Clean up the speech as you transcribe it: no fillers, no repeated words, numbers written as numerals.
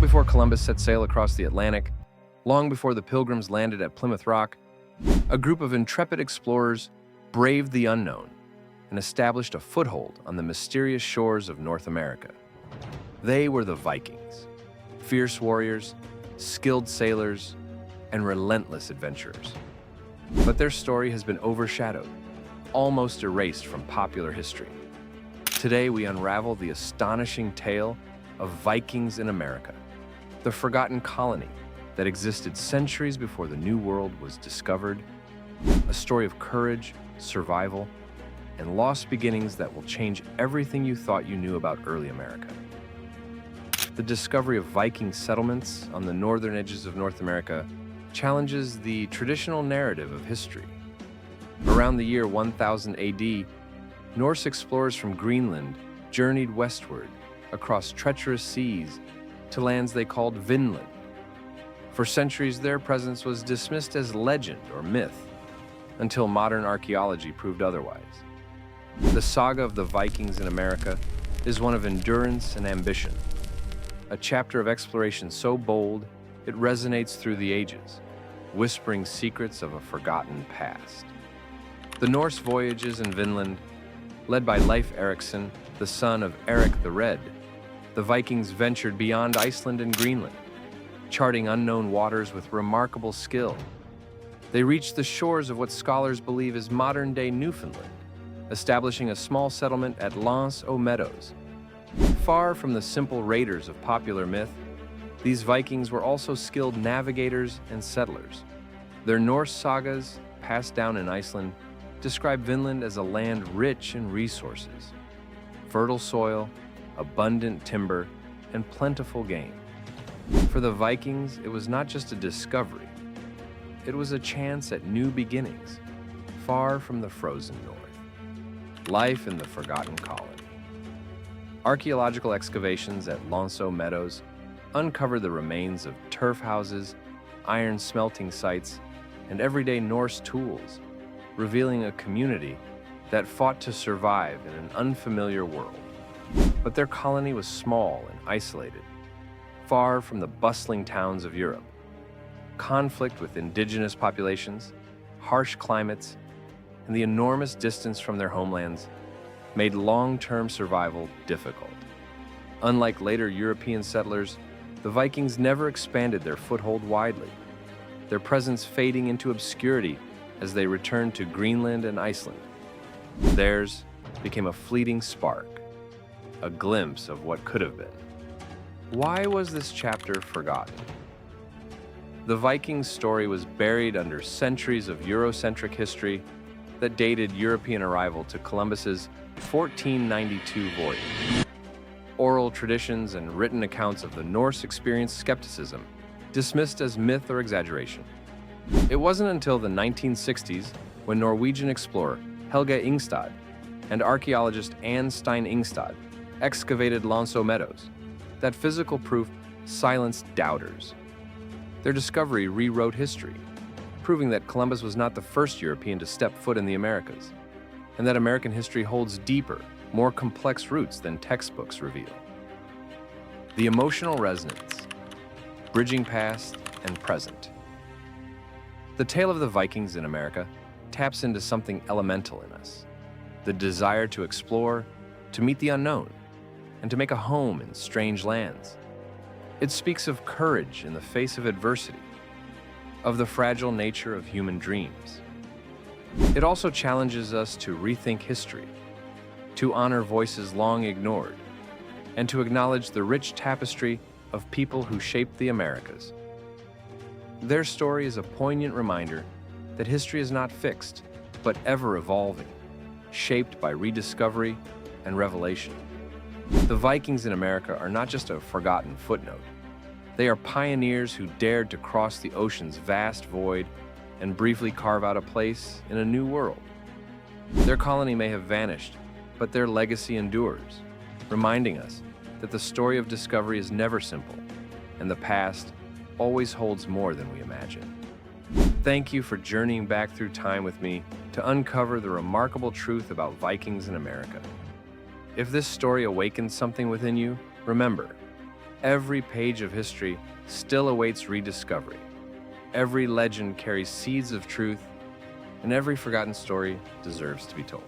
Long before Columbus set sail across the Atlantic, long before the Pilgrims landed at Plymouth Rock, a group of intrepid explorers braved the unknown and established a foothold on the mysterious shores of North America. They were the Vikings, fierce warriors, skilled sailors, and relentless adventurers. But their story has been overshadowed, almost erased from popular history. Today, we unravel the astonishing tale of Vikings in America, the forgotten colony that existed centuries before the New World was discovered, a story of courage, survival, and lost beginnings that will change everything you thought you knew about early America. The discovery of Viking settlements on the northern edges of North America challenges the traditional narrative of history. Around the year 1000 AD, Norse explorers from Greenland journeyed westward across treacherous seas to lands they called Vinland. For centuries, their presence was dismissed as legend or myth, until modern archaeology proved otherwise. The saga of the Vikings in America is one of endurance and ambition, a chapter of exploration so bold it resonates through the ages, whispering secrets of a forgotten past. The Norse voyages in Vinland, led by Leif Erikson, the son of Eric the Red, the Vikings ventured beyond Iceland and Greenland, charting unknown waters with remarkable skill. They reached the shores of what scholars believe is modern-day Newfoundland, establishing a small settlement at L'Anse aux Meadows. Far from the simple raiders of popular myth, these Vikings were also skilled navigators and settlers. Their Norse sagas, passed down in Iceland, describe Vinland as a land rich in resources, fertile soil, abundant timber, and plentiful game. For the Vikings, it was not just a discovery, it was a chance at new beginnings, far from the frozen north. Life in the forgotten colony. Archaeological excavations at L'Anse aux Meadows uncovered the remains of turf houses, iron smelting sites, and everyday Norse tools, revealing a community that fought to survive in an unfamiliar world. But their colony was small and isolated, far from the bustling towns of Europe. Conflict with indigenous populations, harsh climates, and the enormous distance from their homelands made long-term survival difficult. Unlike later European settlers, the Vikings never expanded their foothold widely, their presence fading into obscurity as they returned to Greenland and Iceland. Theirs became a fleeting spark, a glimpse of what could have been. Why was this chapter forgotten? The Vikings' story was buried under centuries of Eurocentric history that dated European arrival to Columbus's 1492 voyage. Oral traditions and written accounts of the Norse experienced skepticism, dismissed as myth or exaggeration. It wasn't until the 1960s when Norwegian explorer Helge Ingstad and archaeologist Anne Stein Ingstad excavated L'Anse aux Meadows that physical proof silenced doubters. Their discovery rewrote history, proving that Columbus was not the first European to step foot in the Americas, and that American history holds deeper, more complex roots than textbooks reveal. The emotional resonance, bridging past and present. The tale of the Vikings in America taps into something elemental in us, the desire to explore, to meet the unknown, and to make a home in strange lands. It speaks of courage in the face of adversity, of the fragile nature of human dreams. It also challenges us to rethink history, to honor voices long ignored, and to acknowledge the rich tapestry of people who shaped the Americas. Their story is a poignant reminder that history is not fixed, but ever evolving, shaped by rediscovery and revelation. The Vikings in America are not just a forgotten footnote. They are pioneers who dared to cross the ocean's vast void and briefly carve out a place in a new world. Their colony may have vanished, but their legacy endures, reminding us that the story of discovery is never simple, and the past always holds more than we imagine. Thank you for journeying back through time with me to uncover the remarkable truth about Vikings in America. If this story awakens something within you, remember, Every page of history still awaits rediscovery. Every legend carries seeds of truth, and every forgotten story deserves to be told.